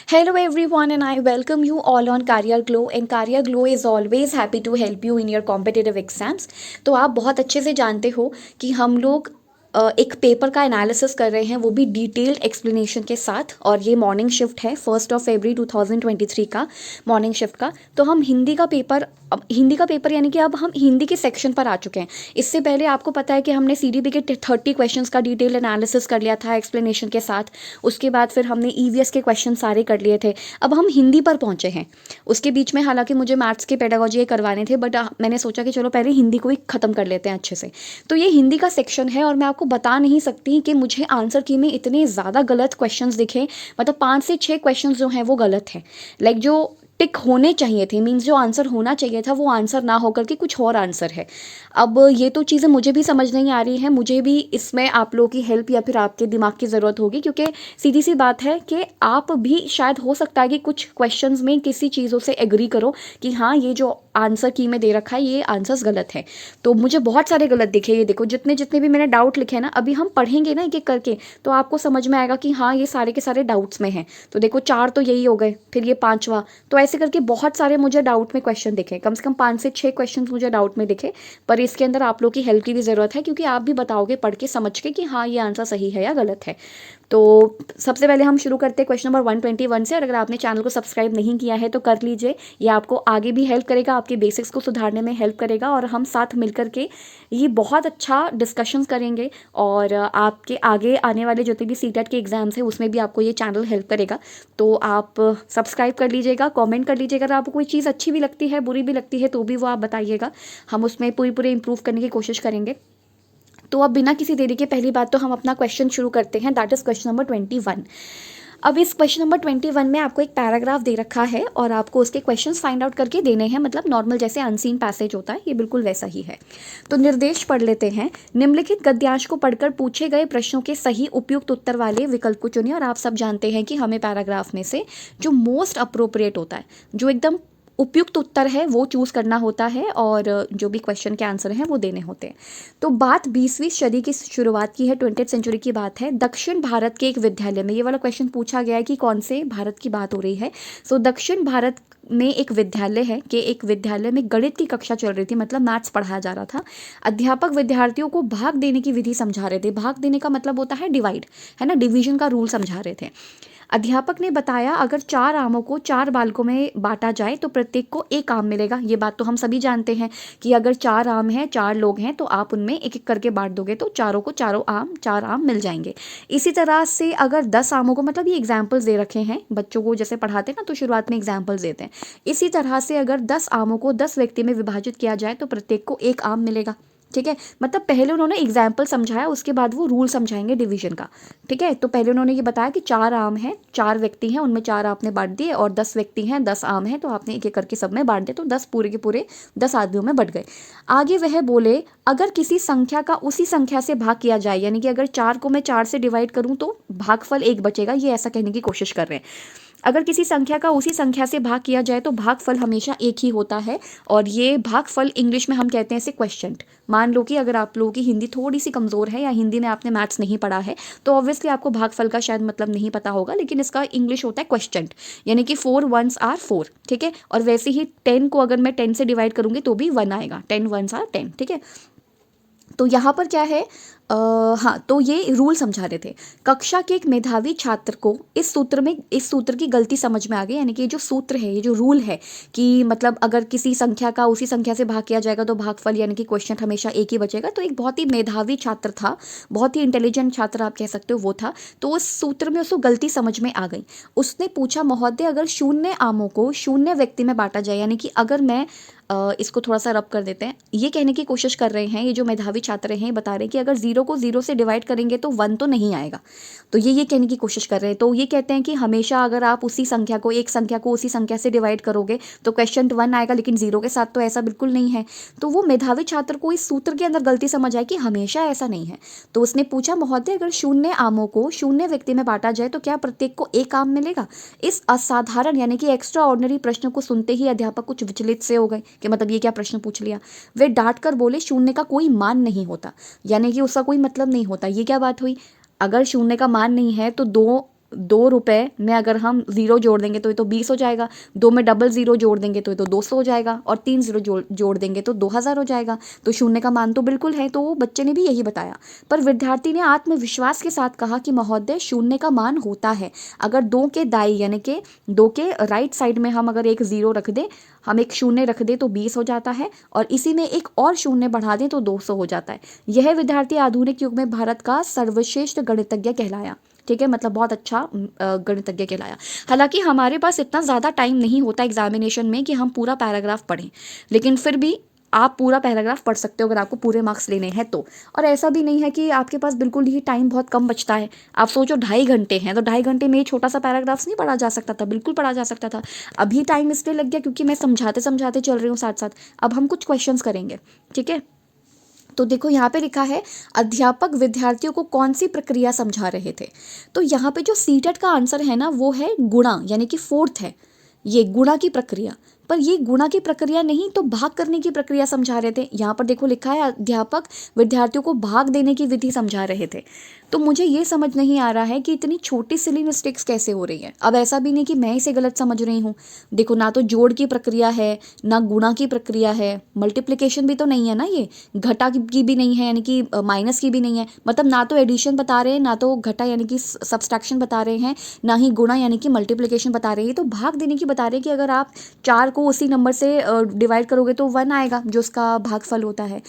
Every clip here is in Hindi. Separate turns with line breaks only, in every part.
Hello everyone and I welcome you all on Career Glow and Career Glow is always happy to help you in your competitive exams। तो आप बहुत अच्छे से जानते हो कि हम लोग एक पेपर का एनालिसिस कर रहे हैं, वो भी डिटेल्ड एक्सप्लेनेशन के साथ। और ये मॉर्निंग शिफ्ट है 1 फरवरी 2023 का मॉर्निंग शिफ्ट का। तो हम हिंदी का पेपर यानी कि अब हम हिंदी के सेक्शन पर आ चुके हैं। इससे पहले आपको पता है कि हमने सीडीपी के 30 क्वेश्चंस का डिटेल एनालिसिस कर लिया था एक्सप्लेनेशन के साथ। उसके बाद फिर हमने ईवीएस के क्वेश्चन सारे कर लिए थे। अब हम हिंदी पर पहुंचे हैं। उसके बीच में हालांकि मुझे मैथ्स के पेडागोजी करवाने थे, बट मैंने सोचा कि चलो पहले हिंदी को ही ख़त्म कर लेते हैं अच्छे से। तो ये हिंदी का सेक्शन है और मैं आपको बता नहीं सकती कि मुझे आंसर की में इतने ज़्यादा गलत क्वेश्चंस दिखे। मतलब 5 से 6 क्वेश्चंस जो हैं वो गलत हैं। लाइक जो टिक होने चाहिए थे, मीन्स जो आंसर होना चाहिए था वो आंसर ना होकर के कुछ और आंसर है। अब ये तो चीज़ें मुझे भी समझ नहीं आ रही हैं, मुझे भी इसमें आप लोगों की हेल्प या फिर आपके दिमाग की ज़रूरत होगी, क्योंकि सीधी सी बात है कि आप भी शायद हो सकता है कि कुछ क्वेश्चंस में किसी चीज़ों से एग्री करो कि हाँ ये जो आंसर की में दे रखा है ये आंसर्स गलत है। तो मुझे बहुत सारे गलत दिखे। ये देखो जितने जितने भी मैंने डाउट लिखे हैं ना, अभी हम पढ़ेंगे ना एक एक करके, तो आपको समझ में आएगा कि हाँ ये सारे के सारे डाउट्स में हैं। तो देखो 4 तो यही हो गए, फिर ये 5वां। तो ऐसे करके बहुत सारे मुझे डाउट में क्वेश्चन दिखे, कम से कम 5 से 6 क्वेश्चन मुझे डाउट में दिखे। पर इसके अंदर आप लोग की हेल्प की भी ज़रूरत है, क्योंकि आप भी बताओगे पढ़ के समझ के कि हाँ ये आंसर सही है या गलत है। तो सबसे पहले हम शुरू करते हैं क्वेश्चन नंबर 121 से। और अगर आपने चैनल को सब्सक्राइब नहीं किया है तो कर लीजिए, ये आपको आगे भी हेल्प करेगा, आपके बेसिक्स को सुधारने में हेल्प करेगा और हम साथ मिलकर के ये बहुत अच्छा डिस्कशंस करेंगे। और आपके आगे आने वाले जितने भी सीटेट के एग्जाम्स हैं उसमें भी आपको ये चैनल हेल्प करेगा। तो आप सब्सक्राइब कर लीजिएगा, कमेंट कर लीजिएगा। अगर आपको कोई चीज़ अच्छी भी लगती है, बुरी भी लगती है, तो भी वो आप बताइएगा, हम उसमें पूरी पूरी इंप्रूव करने की कोशिश करेंगे। तो अब बिना किसी देरी के पहली बात तो हम अपना क्वेश्चन शुरू करते हैं, दैट इज़ क्वेश्चन नंबर 21। अब इस क्वेश्चन नंबर 21 में आपको एक पैराग्राफ दे रखा है और आपको उसके क्वेश्चंस फाइंड आउट करके देने हैं। मतलब नॉर्मल जैसे अनसीन पैसेज होता है, ये बिल्कुल वैसा ही है। तो निर्देश पढ़ लेते हैं। निम्नलिखित गद्यांश को पढ़कर पूछे गए प्रश्नों के सही उपयुक्त उत्तर वाले विकल्प को चुनिए। और आप सब जानते हैं कि हमें पैराग्राफ में से जो मोस्ट अप्रोप्रिएट होता है, जो एकदम उपयुक्त उत्तर है, वो चूज़ करना होता है और जो भी क्वेश्चन के आंसर हैं वो देने होते हैं। तो बात 20वीं सदी की शुरुआत की है, 20th सेंचुरी की बात है। दक्षिण भारत के एक विद्यालय में, ये वाला क्वेश्चन पूछा गया है कि कौन से भारत की बात हो रही है। सो दक्षिण भारत में एक विद्यालय है कि एक विद्यालय में गणित की कक्षा चल रही थी, मतलब मैथ्स पढ़ाया जा रहा था। अध्यापक विद्यार्थियों को भाग देने की विधि समझा रहे थे। भाग देने का मतलब होता है डिवाइड, है ना, डिवीजन का रूल समझा रहे थे। अध्यापक ने बताया अगर 4 आमों को 4 बालकों में बांटा जाए तो प्रत्येक को एक आम मिलेगा। ये बात तो हम सभी जानते हैं कि अगर 4 आम हैं, 4 लोग हैं, तो आप उनमें एक एक करके बांट दोगे तो चारों को 4 आम मिल जाएंगे। इसी तरह से अगर 10 आमों को, मतलब ये एग्जाम्पल्स दे रखे हैं बच्चों को, जैसे पढ़ाते हैं ना तो शुरुआत में एग्जाम्पल्स देते हैं। इसी तरह से अगर 10 आमों को 10 व्यक्ति में विभाजित किया जाए तो प्रत्येक को एक आम मिलेगा। ठीक है, मतलब पहले उन्होंने एग्जाम्पल समझाया, उसके बाद वो रूल समझाएंगे डिवीजन का। ठीक है, तो पहले उन्होंने ये बताया कि 4 आम हैं, 4 व्यक्ति हैं, उनमें 4 आपने बांट दिए, और 10 व्यक्ति हैं, 10 आम हैं, तो आपने एक एक करके सब में बांट दिए, तो 10 पूरे के पूरे 10 आदमियों में बट गए। आगे वह बोले अगर किसी संख्या का उसी संख्या से भाग किया जाए, यानी कि अगर 4 को मैं 4 से डिवाइड करूं तो भागफल 1 बचेगा, ये ऐसा कहने की कोशिश कर रहे हैं। अगर किसी संख्या का उसी संख्या से भाग किया जाए तो भागफल हमेशा एक ही होता है। और ये भागफल इंग्लिश में हम कहते हैं इसे क्वेश्चंट। मान लो कि अगर आप लोगों की हिंदी थोड़ी सी कमज़ोर है या हिंदी में आपने मैथ्स नहीं पढ़ा है, तो ऑब्वियसली आपको भागफल का शायद मतलब नहीं पता होगा, लेकिन इसका इंग्लिश होता है क्वेश्चंट, यानी कि 4 1s आर 4। ठीक है, और वैसे ही 10 को अगर मैं 10 से डिवाइड करूंगी तो भी 1 आएगा, 10 1s आर 10। ठीक है, तो यहाँ पर क्या है, हाँ, तो ये रूल समझा रहे थे। कक्षा के एक मेधावी छात्र को इस सूत्र की गलती समझ में आ गई, यानी कि ये जो सूत्र है, ये जो रूल है कि मतलब अगर किसी संख्या का उसी संख्या से भाग किया जाएगा तो भागफल यानी कि क्वेश्चन हमेशा एक ही बचेगा। तो एक बहुत ही मेधावी छात्र था, बहुत ही इंटेलिजेंट छात्र आप कह सकते हो वो था। तो उस सूत्र में उसको गलती समझ में आ गई। उसने पूछा महोदय अगर 0 आमों को 0 व्यक्ति में बांटा जाए, यानी कि अगर मैं इसको थोड़ा सा रब कर देते हैं, ये कहने की कोशिश कर रहे हैं, ये जो मेधावी छात्र हैं बता रहे हैं कि अगर 0 को 0 से डिवाइड करेंगे तो 1 तो नहीं आएगा। तो ये कहने की कोशिश कर रहे हैं। तो ये कहते हैं कि हमेशा अगर आप उसी संख्या को, एक संख्या को उसी संख्या से डिवाइड करोगे तो क्वेश्चन 1 आएगा, लेकिन 0 के साथ तो ऐसा बिल्कुल नहीं है। तो वो मेधावी छात्र को इस सूत्र के अंदर गलती समझ आई कि हमेशा ऐसा नहीं है। तो उसने पूछा महोदय अगर 0 आमों को 0 व्यक्ति में बांटा जाए तो क्या प्रत्येक को एक आम मिलेगा। इस असाधारण यानी कि एक्स्ट्रा ऑर्डिनरी प्रश्न को सुनते ही अध्यापक कुछ विचलित से हो गए कि मतलब ये क्या प्रश्न पूछ लिया। वे डांट कर बोले 0 का कोई मान नहीं होता, यानी कि उसका कोई मतलब नहीं होता। ये क्या बात हुई, अगर 0 का मान नहीं है तो 2 2 रुपये में अगर हम ज़ीरो जोड़ देंगे तो ये तो 20 हो जाएगा, 2 में डबल ज़ीरो जोड़ देंगे तो ये तो 200 हो जाएगा, और 3 ज़ीरो जोड़ देंगे तो 2000 हो जाएगा। तो शून्य का मान तो बिल्कुल है, तो बच्चे ने भी यही बताया। पर विद्यार्थी ने आत्मविश्वास के साथ कहा कि महोदय शून्य का मान होता है, अगर 2 के दाई यानी कि 2 के राइट साइड में हम अगर एक ज़ीरो रख दें, हम एक शून्य रख दें तो 20 हो जाता है, और इसी में एक और शून्य बढ़ा दें तो 200 हो जाता है। यह विद्यार्थी आधुनिक युग में भारत का सर्वश्रेष्ठ गणितज्ञ कहलाया। ठीक है, मतलब बहुत अच्छा गणितज्ञ कहलाया। हालांकि हमारे पास इतना ज़्यादा टाइम नहीं होता एग्जामिनेशन में कि हम पूरा पैराग्राफ पढ़ें, लेकिन फिर भी आप पूरा पैराग्राफ पढ़ सकते हो अगर आपको पूरे मार्क्स लेने हैं तो। और ऐसा भी नहीं है कि आपके पास बिल्कुल ही टाइम बहुत कम बचता है। आप सोचो 2.5 घंटे हैं, तो 2.5 घंटे में ये छोटा सा पैराग्राफ नहीं पढ़ा जा सकता था, बिल्कुल पढ़ा जा सकता था। अभी टाइम इसलिए लग गया क्योंकि मैं समझाते समझाते चल रही हूँ साथ साथ। अब हम कुछ क्वेश्चंस करेंगे, ठीक है। तो देखो यहाँ पे लिखा है, अध्यापक विद्यार्थियों को कौन सी प्रक्रिया समझा रहे थे। तो यहाँ पे जो सीटेट का आंसर है ना, वो है गुणा, यानी कि फोर्थ है ये गुणा की प्रक्रिया। पर ये गुणा की प्रक्रिया नहीं, तो भाग करने की प्रक्रिया समझा रहे थे। यहाँ पर देखो लिखा है, अध्यापक विद्यार्थियों को भाग देने की विधि समझा रहे थे। तो मुझे ये समझ नहीं आ रहा है कि इतनी छोटी सिली मिस्टेक्स कैसे हो रही हैं। अब ऐसा भी नहीं कि मैं इसे गलत समझ रही हूँ। देखो, ना तो जोड़ की प्रक्रिया है, ना गुणा की प्रक्रिया है, मल्टीप्लिकेशन भी तो नहीं है ना, ये घटा की भी नहीं है, यानी कि माइनस की भी नहीं है। मतलब ना तो एडिशन बता रहे हैं, ना तो घटा यानी कि सब्सट्रैक्शन बता रहे हैं, ना ही गुणा यानी कि मल्टीप्लिकेशन बता रहे हैं। तो भाग देने की बता रहे हैं कि अगर आप 4 को उसी नंबर से डिवाइड करोगे तो 1 आएगा, जो उसका भागफल होता है।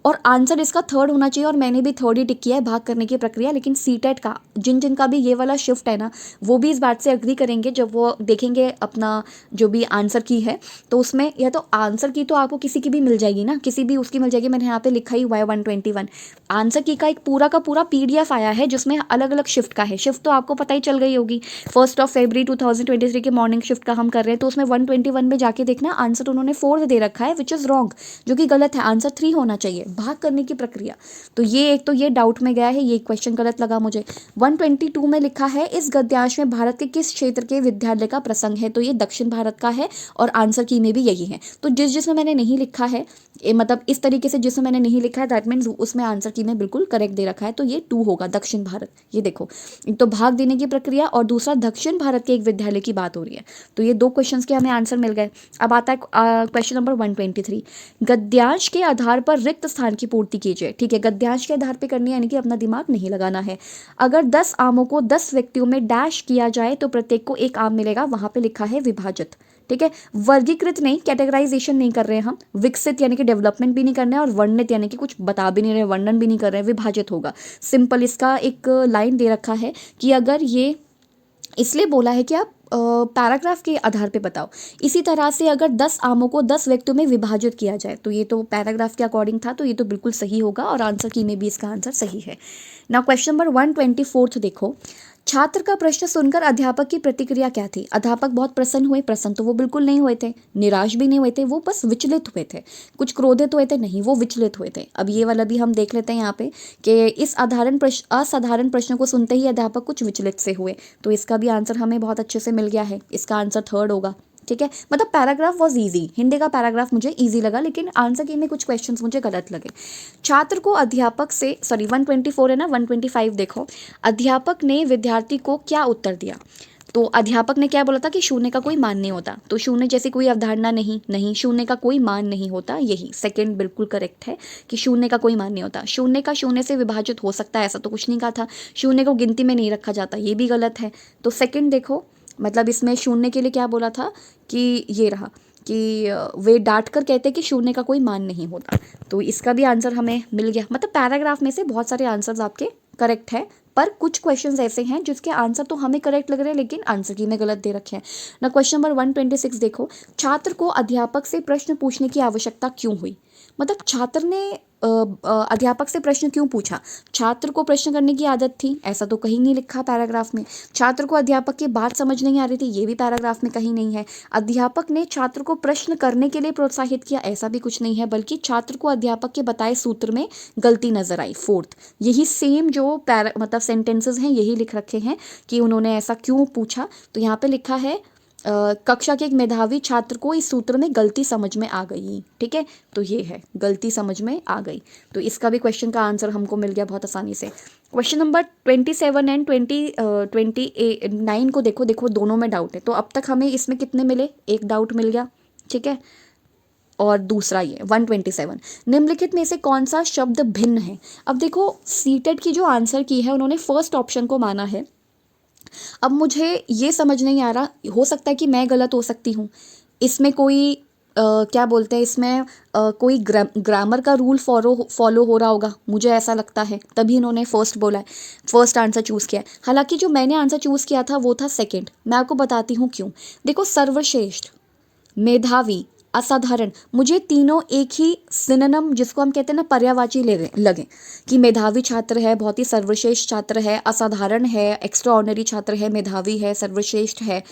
और आंसर इसका थर्ड होना चाहिए, और मैंने भी थर्ड ही टिक किया है, भाग करने की प्रक्रिया। लेकिन सीटेट का जिनका भी ये वाला शिफ्ट है ना, वो भी इस बात से एग्री करेंगे जब वो देखेंगे अपना जो भी आंसर की है। तो उसमें या तो आंसर की तो आपको किसी की भी मिल जाएगी ना, किसी भी उसकी मिल जाएगी। मैंने यहाँ पे लिखा ही हुआ है 121। आंसर की का एक पूरा का पूरा PDF आया है जिसमें अलग अलग शिफ्ट का है। शिफ्ट तो आपको पता ही चल गई होगी, 1 फरवरी 2023 के मॉर्निंग शिफ्ट का हम कर रहे हैं। तो उसमें 121 में जाके देखना, आंसर उन्होंने 4 दे रखा है, विच इज़ रॉन्ग, जो कि गलत है। आंसर 3 होना चाहिए, भाग करने की प्रक्रिया। तो ये एक तो ये डाउट में गया है, ये क्वेश्चन गलत लगा मुझे। 122 में लिखा है, इस गद्यांश में भारत के किस क्षेत्र के विद्यालय का प्रसंग है। तो ये दक्षिण भारत का है, और आंसर की में भी यही है। तो जिसमें मैंने नहीं लिखा है, मतलब इस तरीके से जिसमें मैंने नहीं लिखा है, दैट मीन्स उसमें आंसर की में बिल्कुल करेक्ट दे रखा है। तो ये 2 होगा, दक्षिण भारत। ये देखो, एक तो भाग देने की प्रक्रिया और दूसरा दक्षिण भारत के एक विद्यालय की बात हो रही है। तो ये 2 क्वेश्चंस के हमें आंसर मिल गए। अब आता है क्वेश्चन नंबर 123, गद्यांश के आधार पर रिक्त स्थान की पूर्ति कीजिए। ठीक है, गद्यांश के आधार पर करनी है, यानी कि अपना दिमाग नहीं लगाना है। अगर 10 आमों को 10 व्यक्तियों में डैश किया जाए तो प्रत्येक को 1 आम मिलेगा। वहां पे लिखा है विभाजित। ठीक है, वर्गीकृत नहीं, कैटेगराइजेशन नहीं कर रहे हैं हम। विकसित यानी कि डेवलपमेंट भी नहीं करना है, और वर्णित यानी कि कुछ बता भी नहीं रहे, वर्णन भी नहीं कर रहे हैं। विभाजित होगा सिंपल। इसका एक लाइन दे रखा है कि अगर ये इसलिए बोला है कि आप पैराग्राफ के आधार पे बताओ। इसी तरह से अगर 10 आमों को 10 व्यक्तियों में विभाजित किया जाए, तो ये तो पैराग्राफ के अकॉर्डिंग था, तो ये तो बिल्कुल सही होगा, और आंसर की में भी इसका आंसर सही है ना। क्वेश्चन नंबर 124 देखो, छात्र का प्रश्न सुनकर अध्यापक की प्रतिक्रिया क्या थी। अध्यापक बहुत प्रसन्न हुए। प्रसन्न तो वो बिल्कुल नहीं हुए थे, निराश भी नहीं हुए थे, वो बस विचलित हुए थे। कुछ क्रोधित हुए थे नहीं, वो विचलित हुए थे। अब ये वाला भी हम देख लेते हैं यहाँ पे कि इस असाधारण प्रश्न को सुनते ही अध्यापक कुछ विचलित से हुए। तो इसका भी आंसर हमें बहुत अच्छे से मिल गया है, इसका आंसर थर्ड होगा। ठीक है, मतलब पैराग्राफ वॉज ईजी, हिंदी का पैराग्राफ मुझे ईजी लगा, लेकिन आंसर की में कुछ क्वेश्चंस मुझे गलत लगे। छात्र को अध्यापक से 124 है ना, 125 देखो, अध्यापक ने विद्यार्थी को क्या उत्तर दिया। तो अध्यापक ने क्या बोला था कि शून्य का कोई मान नहीं होता। तो शून्य जैसी कोई अवधारणा नहीं, शून्य का कोई मान नहीं होता। यही सेकंड बिल्कुल करेक्ट है कि शून्य का कोई मान नहीं होता। शून्य का शून्य से विभाजित हो सकता है, ऐसा तो कुछ नहीं कहा था। शून्य को गिनती में नहीं रखा जाता, ये भी गलत है। तो सेकंड देखो, मतलब इसमें शून्य के लिए क्या बोला था कि ये रहा कि वे डांट कर कहते कि शून्य का कोई मान नहीं होता। तो इसका भी आंसर हमें मिल गया। मतलब पैराग्राफ में से बहुत सारे आंसर्स आपके करेक्ट है, पर कुछ क्वेश्चंस ऐसे हैं जिसके आंसर तो हमें करेक्ट लग रहे हैं, लेकिन आंसर की में गलत दे रखे हैं ना। क्वेश्चन नंबर 126 देखो, छात्र को अध्यापक से प्रश्न पूछने की आवश्यकता क्यों हुई। मतलब छात्र ने अध्यापक से प्रश्न क्यों पूछा। छात्र को प्रश्न करने की आदत थी, ऐसा तो कहीं नहीं लिखा पैराग्राफ में। छात्र को अध्यापक की बात समझ नहीं आ रही थी, ये भी पैराग्राफ में कहीं नहीं है। अध्यापक ने छात्र को प्रश्न करने के लिए प्रोत्साहित किया, ऐसा भी कुछ नहीं है, बल्कि छात्र को अध्यापक के बताए सूत्र में गलती नजर आई। फोर्थ, यही सेम जो मतलब सेंटेंसेस हैं यही लिख रखे हैं कि उन्होंने ऐसा क्यों पूछा। तो यहाँ पे लिखा है कक्षा के एक मेधावी छात्र को इस सूत्र में गलती समझ में आ गई। ठीक है, तो ये है गलती समझ में आ गई। तो इसका भी क्वेश्चन का आंसर हमको मिल गया बहुत आसानी से। क्वेश्चन नंबर 27 एंड 29 को देखो, देखो दोनों में डाउट है। तो अब तक हमें इसमें कितने मिले, एक डाउट मिल गया। ठीक है, और दूसरा ये 127, निम्नलिखित में से कौन सा शब्द भिन्न है। अब देखो सीटेट की जो आंसर की है उन्होंने फर्स्ट ऑप्शन को माना है। अब मुझे ये समझ नहीं आ रहा, हो सकता है कि मैं गलत हो सकती हूँ, इसमें कोई क्या बोलते हैं, इसमें कोई ग्रामर का रूल फॉलो हो रहा होगा, मुझे ऐसा लगता है, तभी इन्होंने फर्स्ट बोला है, फर्स्ट आंसर चूज़ किया है। हालांकि जो मैंने आंसर चूज़ किया था वो था सेकंड। मैं आपको बताती हूँ क्यों। देखो सर्वश्रेष्ठ, मेधावी, असाधारण, मुझे तीनों एक ही सिनोनिम जिसको हम कहते हैं ना पर्यायवाची लगे कि मेधावी छात्र है, बहुत ही सर्वश्रेष्ठ छात्र है, असाधारण है, एक्स्ट्रा ऑर्डिनरी छात्र है, मेधावी है, सर्वश्रेष्ठ है।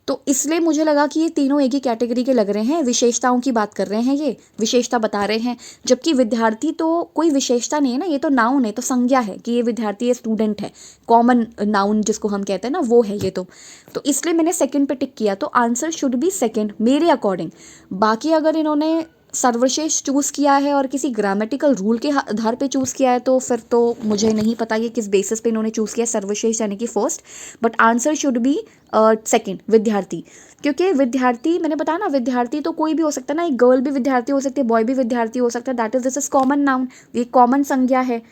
तो इसलिए मुझे लगा कि ये तीनों एक ही कैटेगरी के लग रहे हैं, विशेषताओं की बात कर रहे हैं, ये विशेषता बता रहे हैं। जबकि विद्यार्थी तो कोई विशेषता नहीं है ना, ये तो नाउन है, तो संज्ञा है कि ये विद्यार्थी, ये स्टूडेंट है, कॉमन नाउन जिसको हम कहते हैं ना वो है ये तो इसलिए मैंने सेकंड पे टिक किया। तो आंसर शुड बी सेकंड मेरे अकॉर्डिंग। बाकी अगर इन्होंने सर्वश्रेष्ठ चूज़ किया है और किसी ग्रामेटिकल रूल के आधार पे चूज़ किया है तो फिर तो मुझे नहीं पता ये किस बेसिस पे इन्होंने चूज़ किया सर्वश्रेष्ठ यानी कि first. But answer should be second, विद्यार्थी। क्योंकि विद्यार्थी मैंने बताया ना, विद्यार्थी तो कोई भी हो सकता है ना, एक गर्ल भी विद्यार्थी हो सकती है, बॉय भी विद्यार्थी हो सकता है, that is this is common noun, ये कॉमन संज्ञा है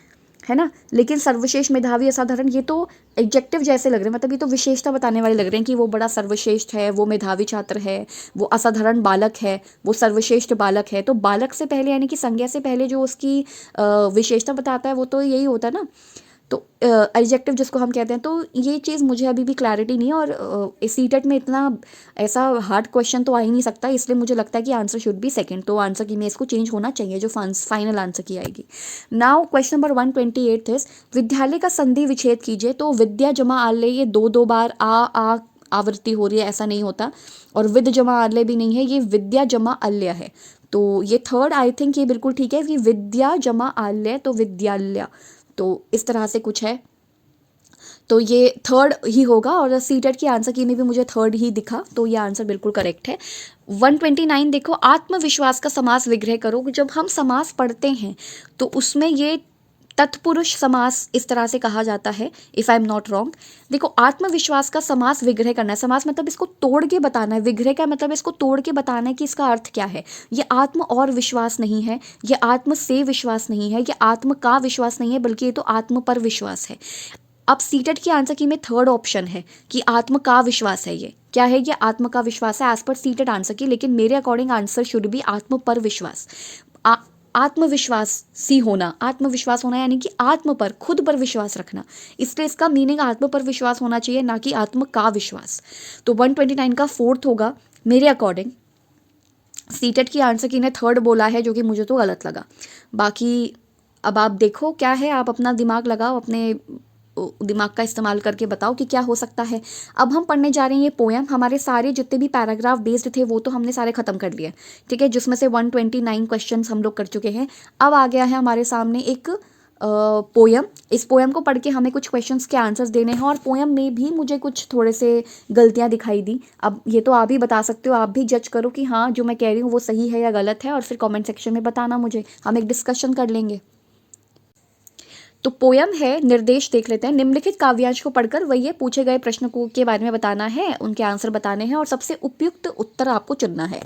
ना। लेकिन सर्वश्रेष्ठ, मेधावी, असाधारण ये तो एडजेक्टिव जैसे लग रहे हैं, मतलब ये तो विशेषता बताने वाले लग रहे हैं कि वो बड़ा सर्वश्रेष्ठ है, वो मेधावी छात्र है, वो असाधारण बालक है, वो सर्वश्रेष्ठ बालक है। तो बालक से पहले यानी कि संज्ञा से पहले जो उसकी विशेषता बताता है वो तो यही होता है ना, तो एडजेक्टिव जिसको हम कहते हैं। तो ये चीज़ मुझे अभी भी क्लैरिटी नहीं है, और सीटेट में इतना ऐसा हार्ड क्वेश्चन तो आ ही नहीं सकता, इसलिए मुझे लगता है कि आंसर शुड बी सेकंड। तो आंसर की में इसको चेंज होना चाहिए जो फाइनल आंसर की आएगी। नाउ क्वेश्चन नंबर 128 इज विद्यालय का संधि विच्छेद कीजिए। तो विद्या जमा आलय, ये दो बार आ आवृत्ति हो रही है, ऐसा नहीं होता। और विद जमा आलय भी नहीं है, ये विद्या जमा अल्य है। तो ये थर्ड आई थिंक ये बिल्कुल ठीक है कि विद्या जमा आलय तो विद्यालय, तो इस तरह से कुछ है, तो ये थर्ड ही होगा। और सीटेट की आंसर की में भी मुझे थर्ड ही दिखा, तो ये आंसर बिल्कुल करेक्ट है। 129 देखो, आत्मविश्वास का समास विग्रह करो। जब हम समास पढ़ते हैं तो उसमें ये तत्पुरुष समास इस तरह से कहा जाता है, if I am not wrong. देखो आत्मविश्वास का समास विग्रह करना है, समास मतलब इसको तोड़ के बताना है, विग्रह का मतलब इसको तोड़ के बताना है कि इसका अर्थ क्या है। ये आत्म और विश्वास नहीं है, ये आत्म से विश्वास नहीं है, ये आत्म का विश्वास नहीं है, बल्कि ये तो आत्म पर विश्वास है। अब सीटेट की आंसर की में थर्ड ऑप्शन है कि आत्म का विश्वास है। ये क्या है, ये आत्म का विश्वास है एज पर सीटेट आंसर की, लेकिन मेरे अकॉर्डिंग आंसर शुड बी आत्म पर विश्वास। आत्मविश्वास सी होना, आत्मविश्वास होना यानी कि आत्म पर, खुद पर विश्वास रखना, इसलिए इसका मीनिंग आत्म पर विश्वास होना चाहिए, ना कि आत्म का विश्वास। तो 129 का फोर्थ होगा मेरे अकॉर्डिंग। सीटेट की आंसर की ने थर्ड बोला है, जो कि मुझे तो गलत लगा। बाकी अब आप देखो क्या है, आप अपना दिमाग लगाओ, अपने दिमाग का इस्तेमाल करके बताओ कि क्या हो सकता है। अब हम पढ़ने जा रहे हैं ये पोएम। हमारे सारे जितने भी पैराग्राफ बेस्ड थे वो तो हमने सारे ख़त्म कर लिए, ठीक है, जिसमें से 129 क्वेश्चंस हम लोग कर चुके हैं। अब आ गया है हमारे सामने एक पोएम। इस पोएम को पढ़ के हमें कुछ क्वेश्चंस के आंसर्स देने हैं, और पोएम में भी मुझे कुछ थोड़े से गलतियाँ दिखाई दी। अब ये तो आप ही बता सकते हो, आप भी जज करो कि हाँ जो मैं कह रही हूँ वो सही है या गलत है, और फिर कमेंट सेक्शन में बताना मुझे, हम एक डिस्कशन कर लेंगे। तो पोयम है, निर्देश देख लेते हैं। निम्नलिखित काव्यांश को पढ़कर वही ये पूछे गए प्रश्न को के बारे में बताना है, उनके आंसर बताने हैं, और सबसे उपयुक्त उत्तर आपको चुनना है।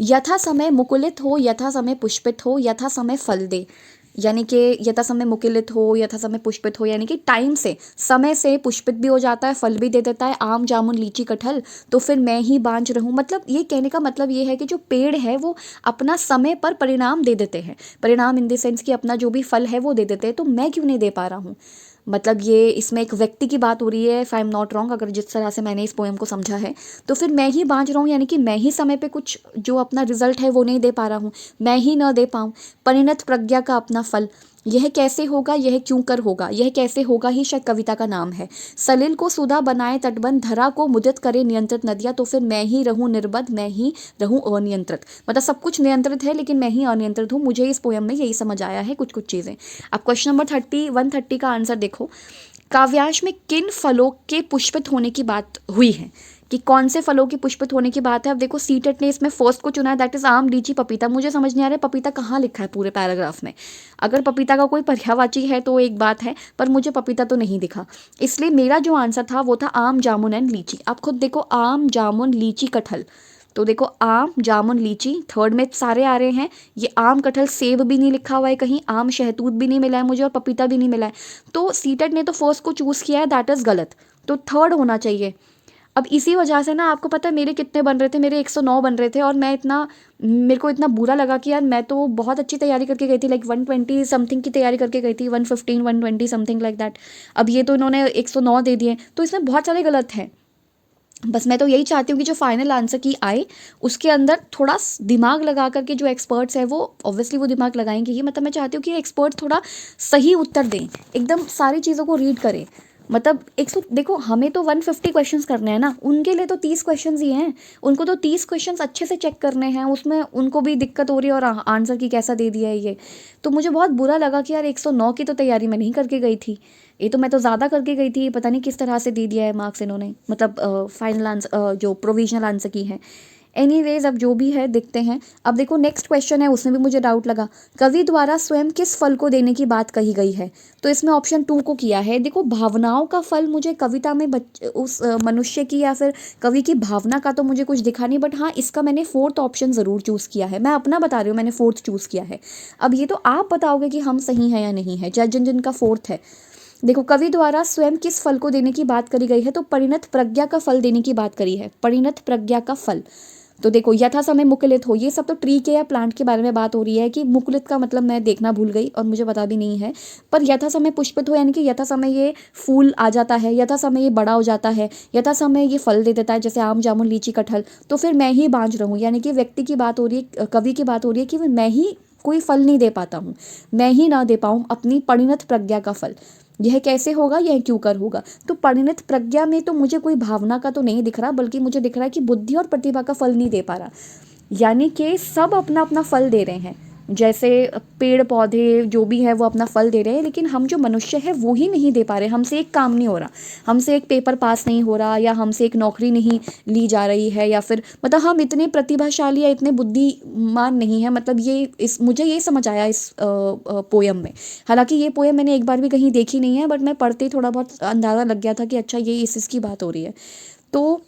यथा समय मुकुलित हो, यथा समय पुष्पित हो, यथा समय फल दे, यानी कि यथा समय मुकुलित हो, यथा समय पुष्पित हो, यानी कि टाइम से, समय से पुष्पित भी हो जाता है, फल भी दे देता है, आम जामुन लीची कटहल, तो फिर मैं ही बांझ रहूं। मतलब ये कहने का मतलब ये है कि जो पेड़ है वो अपना समय पर परिणाम दे देते हैं, परिणाम इन द सेंस कि अपना जो भी फल है वो दे देते हैं, तो मैं क्यों नहीं दे पा रहा हूँ। मतलब ये इसमें एक व्यक्ति की बात हो रही है, if I am not wrong, अगर जिस तरह से मैंने इस पोएम को समझा है, तो फिर मैं ही बांझ रहा हूँ, यानी कि मैं ही समय पे कुछ जो अपना रिजल्ट है वो नहीं दे पा रहा हूँ, मैं ही न दे पाऊँ। परिणत प्रज्ञा का अपना फल, यह कैसे होगा, यह क्यों कर होगा, यह कैसे होगा ही शायद कविता का नाम है। सलिल को सुधा बनाए तटबंध, धरा को मुदित करे नियंत्रित नदियाँ, तो फिर मैं ही रहूँ निर्बध, मैं ही रहूँ अनियंत्रित। मतलब सब कुछ नियंत्रित है लेकिन मैं ही अनियंत्रित हूँ। मुझे इस पोएम में यही समझ आया है कुछ कुछ चीज़ें। अब क्वेश्चन नंबर 130 का आंसर देखो। काव्यांश में किन फलों के पुष्पित होने की बात हुई है, कि कौन से फलों की पुष्पित होने की बात है। अब देखो सीटेट ने इसमें फर्स्ट को चुना है, दैट इज आम, लीची, पपीता। मुझे समझ नहीं आ रहा है पपीता कहाँ लिखा है पूरे पैराग्राफ में। अगर पपीता का कोई पर्यायवाची है तो एक बात है, पर मुझे पपीता तो नहीं दिखा। इसलिए मेरा जो आंसर था वो था आम, जामुन एंड लीची। आप खुद देखो, आम, जामुन, लीची, कटहल। तो देखो आम, जामुन, लीची थर्ड में सारे आ रहे हैं। ये आम, कटहल, सेब भी नहीं लिखा हुआ है कहीं, आम, शहतूत भी नहीं मिला है मुझे, और पपीता भी नहीं मिला है। तो सीटेट ने तो फर्स्ट को चूज़ किया है, दैट इज़ गलत। तो थर्ड होना चाहिए। अब इसी वजह से ना, आपको पता है मेरे कितने बन रहे थे, मेरे 109 बन रहे थे, और मेरे को इतना बुरा लगा कि यार मैं तो बहुत अच्छी तैयारी करके गई थी, लाइक 120 समथिंग की तैयारी करके गई थी, 115 120 समथिंग लाइक दैट। अब ये तो इन्होंने 109 दे दिए, तो इसमें बहुत सारे गलत हैं। बस मैं तो यही चाहती हूँ कि जो फाइनल आंसर की आए उसके अंदर थोड़ा दिमाग लगा करके, जो एक्सपर्ट्स हैं वो ऑब्वियसली वो दिमाग लगाएंगे ही, मतलब मैं चाहती हूँ कि एक्सपर्ट थोड़ा सही उत्तर दें, एकदम सारी चीज़ों को रीड करें। मतलब 100, देखो हमें तो 150 क्वेश्चंस करने हैं ना, उनके लिए तो 30 क्वेश्चंस ही हैं। उनको तो 30 क्वेश्चंस अच्छे से चेक करने हैं, उसमें उनको भी दिक्कत हो रही है, और आंसर की कैसा दे दिया है ये। तो मुझे बहुत बुरा लगा कि यार 109 की तो तैयारी मैं नहीं करके गई थी, ये तो मैं तो ज़्यादा करके गई थी, पता नहीं किस तरह से दे दिया है मार्क्स इन्होंने, मतलब फाइनल आंसर जो प्रोविजनल आंसर की है। एनीवेज, अब जो भी है देखते हैं। अब देखो नेक्स्ट क्वेश्चन है, उसमें भी मुझे डाउट लगा। कवि द्वारा स्वयं किस फल को देने की बात कही गई है? तो इसमें ऑप्शन 2 को किया है। देखो भावनाओं का फल मुझे कविता में उस मनुष्य की या फिर कवि की भावना का तो मुझे कुछ दिखा नहीं, बट हाँ इसका मैंने फोर्थ ऑप्शन ज़रूर चूज़ किया है। मैं अपना बता रही हूँ, मैंने फोर्थ चूज़ किया है। अब ये तो आप बताओगे कि हम सही हैं या नहीं है, जज जिनका फोर्थ है। देखो कवि द्वारा स्वयं किस फल को देने की बात करी गई है, तो परिणत प्रज्ञा का फल देने की बात करी है, परिणत प्रज्ञा का फल। तो देखो यथा समय मुकुलित हो, ये सब तो ट्री के या प्लांट के बारे में बात हो रही है, कि मुकुलित का मतलब मैं देखना भूल गई और मुझे पता भी नहीं है। पर यथा समय पुष्पित हो, यानी कि यथा समय ये फूल आ जाता है, यथा समय ये बड़ा हो जाता है, यथा समय ये फल दे देता है, जैसे आम, जामुन, लीची, कटहल। तो फिर मैं ही बांझ रहूँ, यानी कि व्यक्ति की बात हो रही है, कवि की बात हो रही है कि मैं ही कोई फल नहीं दे पाता हूँ, मैं ही ना दे पाऊँ अपनी परिणत प्रज्ञा का फल। यह कैसे होगा, यह क्यों कर होगा? तो परिणत प्रज्ञा में तो मुझे कोई भावना का तो नहीं दिख रहा, बल्कि मुझे दिख रहा है कि बुद्धि और प्रतिभा का फल नहीं दे पा रहा। यानी कि सब अपना अपना फल दे रहे हैं, जैसे पेड़ पौधे जो भी है वो अपना फल दे रहे हैं, लेकिन हम जो मनुष्य है वो ही नहीं दे पा रहे। हमसे एक काम नहीं हो रहा, हमसे एक पेपर पास नहीं हो रहा, या हमसे एक नौकरी नहीं ली जा रही है, या फिर मतलब हम इतने प्रतिभाशाली या इतने बुद्धिमान नहीं है। मतलब मुझे ये समझ आया इस पोयम में। हालांकि ये पोयम मैंने एक बार भी कहीं देखी नहीं है, बट मैं पढ़ते ही थोड़ा बहुत अंदाज़ा लग गया था कि अच्छा ये इसकी बात हो रही है। तो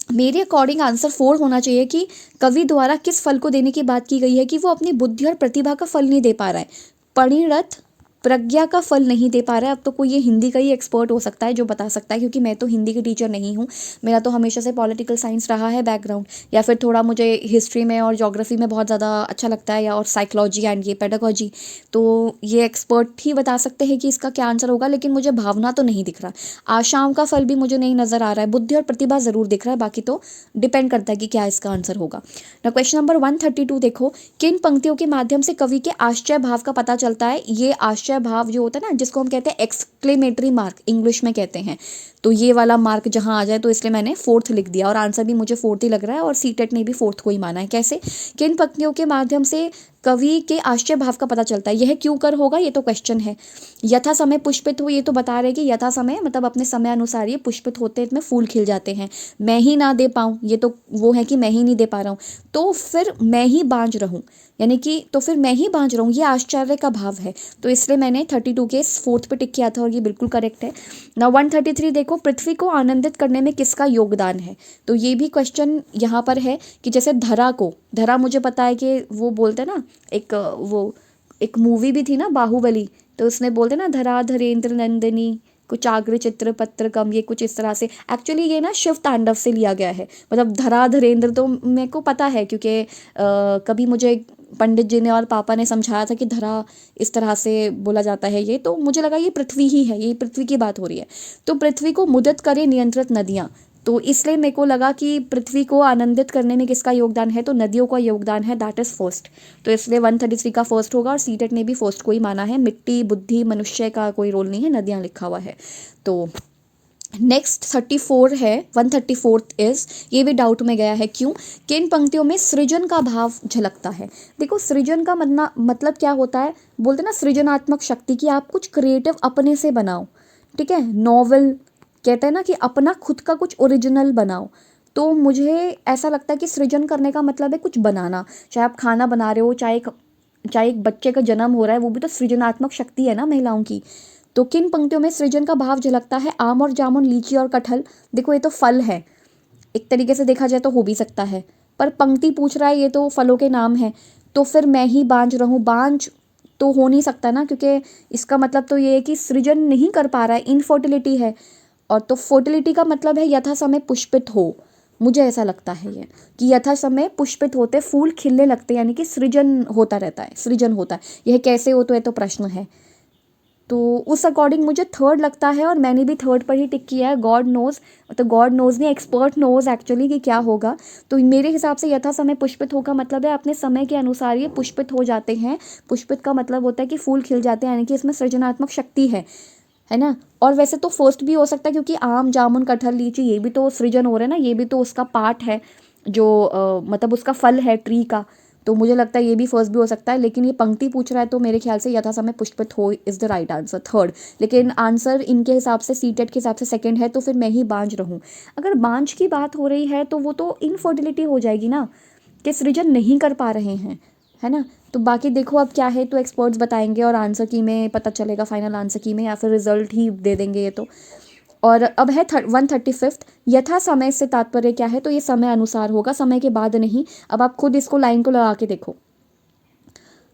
मेरे अकॉर्डिंग आंसर 4 होना चाहिए, कि कवि द्वारा किस फल को देने की बात की गई है, कि वो अपनी बुद्धि और प्रतिभा का फल नहीं दे पा रहा है, परिणत प्रज्ञा का फल नहीं दे पा रहा है। अब तो कोई ये हिंदी का ही एक्सपर्ट हो सकता है जो बता सकता है, क्योंकि मैं तो हिंदी की टीचर नहीं हूँ। मेरा तो हमेशा से पॉलिटिकल साइंस रहा है बैकग्राउंड, या फिर थोड़ा मुझे हिस्ट्री में और ज्योग्राफी में बहुत ज़्यादा अच्छा लगता है, या और साइकोलॉजी एंड ये पेडागोजी। तो ये एक्सपर्ट ही बता सकते हैं कि इसका क्या आंसर होगा, लेकिन मुझे भावना तो नहीं दिख रहा। आशाओं का फल भी मुझे नहीं नज़र आ रहा है, बुद्धि और प्रतिभा ज़रूर दिख रहा है, बाकी तो डिपेंड करता है कि क्या इसका आंसर होगा ना। क्वेश्चन नंबर 132 देखो, किन पंक्तियों के माध्यम से कवि के आश्चर्य भाव का पता चलता है? ये आश्चर्य भाव जो होता है ना, जिसको हम कहते हैं एक्सक्लेमेटरी मार्क इंग्लिश में कहते हैं, तो ये वाला मार्क जहाँ आ जाए, तो इसलिए मैंने फोर्थ लिख दिया, और आंसर भी मुझे फोर्थ ही लग रहा है, और सीटेट ने भी फोर्थ को ही माना है। कैसे? किन पंक्तियों के माध्यम से कवि के आश्चर्य भाव का पता चलता है? यह क्यों कर होगा, ये तो क्वेश्चन है। यथा समय पुष्पित हो, ये तो बता रहे कि यथा समय मतलब अपने समय अनुसार ये पुष्पित होते हैं, इसमें फूल खिल जाते हैं। मैं ही ना दे पाऊँ, ये तो वो है कि मैं ही नहीं दे पा रहा हूँ। तो फिर मैं ही बांझ रहूँ, यानी कि तो फिर मैं ही बांझ रहूँ, ये आश्चर्य का भाव है। तो इसलिए मैंने 32 के फोर्थ पे टिक किया था, और ये बिल्कुल करेक्ट है ना। 133 देखो, पृथ्वी को आनंदित करने में किसका योगदान है? तो ये भी क्वेश्चन यहाँ पर है, कि जैसे धरा मुझे पता है कि वो बोलते हैं ना, एक मूवी भी थी ना बाहुबली, तो उसने बोलते ना, धरा धरेंद्र नंदिनी कुछ आग्र चित्र पत्र कम, ये कुछ इस तरह से। एक्चुअली ये ना शिव तांडव से लिया गया है, मतलब धरा धरेंद्र तो मेरे को पता है, क्योंकि कभी मुझे पंडित जी ने और पापा ने समझाया था कि धरा इस तरह से बोला जाता है, ये तो मुझे लगा ये पृथ्वी ही है, ये पृथ्वी की बात हो रही है। तो पृथ्वी को मुदत करे नियंत्रित नदियाँ, तो इसलिए मेरे को लगा कि पृथ्वी को आनंदित करने में किसका योगदान है, तो नदियों का योगदान है, दैट इज़ फर्स्ट। तो इसलिए 133 का फर्स्ट होगा, और सीटेट ने भी फर्स्ट को ही माना है। मिट्टी, बुद्धि, मनुष्य का कोई रोल नहीं है, नदियाँ लिखा हुआ है। तो नेक्स्ट 34 है, 134 इज, ये भी डाउट में गया है, क्यों? किन पंक्तियों में सृजन का भाव झलकता है? देखो सृजन का मतलब क्या होता है, बोलते ना सृजनात्मक शक्ति, की आप कुछ क्रिएटिव अपने से बनाओ, ठीक है। नॉवल, कहते हैं ना कि अपना खुद का कुछ ओरिजिनल बनाओ। तो मुझे ऐसा लगता है कि सृजन करने का मतलब है कुछ बनाना, चाहे आप खाना बना रहे हो, चाहे एक बच्चे का जन्म हो रहा है, वो भी तो सृजनात्मक शक्ति है ना महिलाओं की। तो किन पंक्तियों में सृजन का भाव झलकता है? आम और जामुन, लीची और कटहल। देखो ये तो फल है, एक तरीके से देखा जाए तो हो भी सकता है, पर पंक्ति पूछ रहा है, ये तो फलों के नाम है। तो फिर मैं ही बांझ रहूं, बांझ तो हो नहीं सकता ना, क्योंकि इसका मतलब तो ये है कि सृजन नहीं कर पा रहा है, इनफर्टिलिटी है। और तो फर्टिलिटी का मतलब है यथा समय पुष्पित हो। मुझे ऐसा लगता है ये कि यथा समय पुष्पित होते, फूल खिलने लगते, यानी कि सृजन होता रहता है, सृजन होता है। यह कैसे हो तो ये तो प्रश्न है। तो उस अकॉर्डिंग मुझे थर्ड लगता है, और मैंने भी थर्ड पर ही टिक किया है। गॉड नोज़, तो गॉड नोज़ नहीं, एक्सपर्ट नोज़ एक्चुअली कि क्या होगा। तो मेरे हिसाब से यथा समय पुष्पित होगा मतलब है अपने समय के अनुसार ये पुष्पित हो जाते हैं। पुष्पित का मतलब होता है कि फूल खिल जाते हैं, यानी कि इसमें सृजनात्मक शक्ति है ना। और वैसे तो फर्स्ट भी हो सकता है, क्योंकि आम, जामुन, कटहल, लीची ये भी तो सृजन हो रहे हैं ना, ये भी तो उसका पार्ट है, जो मतलब उसका फल है ट्री का। तो मुझे लगता है ये भी फर्स्ट भी हो सकता है, लेकिन ये पंक्ति पूछ रहा है तो मेरे ख्याल से यथा समय पुष्पित हो is the right answer, third. लेकिन आंसर इनके हिसाब से, सीटेट के हिसाब से सेकंड है, तो फिर मैं ही बांझ रहूं। अगर बांझ की बात हो रही है तो वो तो इनफर्टिलिटी हो जाएगी ना, कि सृजन नहीं कर पा रहे हैं, है ना। तो बाकी देखो अब क्या है, तो एक्सपर्ट्स बताएंगे और आंसर की में पता चलेगा, फाइनल आंसर की में, या फिर रिजल्ट ही दे देंगे ये तो। और अब है 135th, यथा समय से तात्पर्य क्या है? तो ये समय अनुसार होगा, समय के बाद नहीं। अब आप खुद इसको लाइन को लगा के देखो,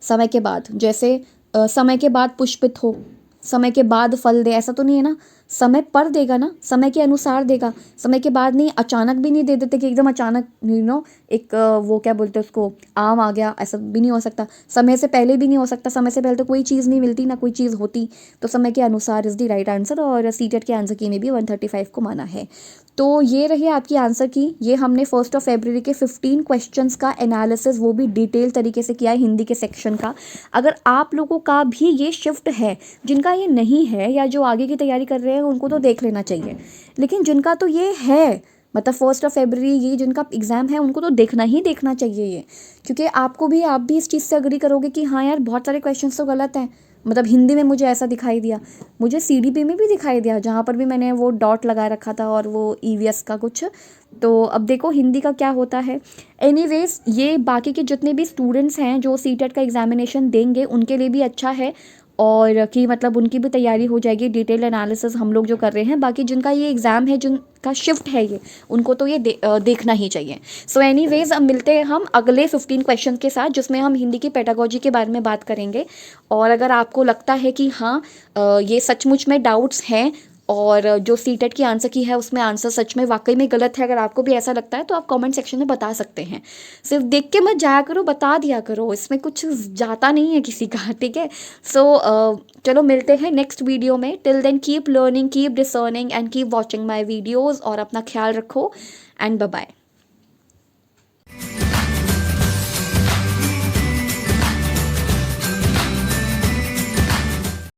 समय के बाद, जैसे समय के बाद पुष्पित हो, समय के बाद फल दे, ऐसा तो नहीं है ना। समय पर देगा ना, समय के अनुसार देगा, समय के बाद नहीं। अचानक भी नहीं दे देते कि एकदम अचानक एक वो क्या बोलते हैं उसको, आम आ गया, ऐसा भी नहीं हो सकता। समय से पहले भी नहीं हो सकता, समय से पहले तो कोई चीज़ नहीं मिलती ना कोई चीज़ होती। तो समय के अनुसार इज़ द राइट आंसर, और सीटेट के आंसर की ने भी 135 को माना है। तो ये रही आपकी आंसर की। ये हमने 1 फरवरी के 15 क्वेश्चंस का एनालिसिस, वो भी डिटेल तरीके से किया है हिंदी के सेक्शन का। अगर आप लोगों का भी ये शिफ्ट है, जिनका ये नहीं है या जो आगे की तैयारी कर रहे हैं, उनको तो देख लेना चाहिए। लेकिन जिनका तो ये है, मतलब 1 फरवरी ये जिनका एग्ज़ाम है, उनको तो देखना ही देखना चाहिए ये। क्योंकि आप भी इस चीज़ से अग्री करोगे कि हाँ यार बहुत सारे क्वेश्चन तो गलत हैं। मतलब हिंदी में मुझे ऐसा दिखाई दिया, मुझे सीडीपी में भी दिखाई दिया, जहाँ पर भी मैंने वो डॉट लगा रखा था और वो ईवीएस का कुछ। तो अब देखो हिंदी का क्या होता है। एनीवेज, ये बाकी के जितने भी स्टूडेंट्स हैं जो सीटेट का एग्जामिनेशन देंगे, उनके लिए भी अच्छा है, और कि मतलब उनकी भी तैयारी हो जाएगी। डिटेल एनालिसिस हम लोग जो कर रहे हैं, बाकी जिनका ये एग्ज़ाम है, जिनका शिफ्ट है ये, उनको तो ये देखना ही चाहिए। सो एनीवेज, अब मिलते हैं हम अगले 15 क्वेश्चन के साथ, जिसमें हम हिंदी की पेडागोजी के बारे में बात करेंगे। और अगर आपको लगता है कि हाँ ये सचमुच में डाउट्स हैं, और जो सीटेट की आंसर की है उसमें आंसर सच में वाकई में गलत है, अगर आपको भी ऐसा लगता है तो आप कमेंट सेक्शन में बता सकते हैं। सिर्फ देख के मत जाया करो, बता दिया करो, इसमें कुछ जाता नहीं है किसी का, ठीक है। सो चलो मिलते हैं नेक्स्ट वीडियो में। Till then keep learning, keep discerning and keep watching my videos, और अपना ख्याल रखो एंड बाय बाय।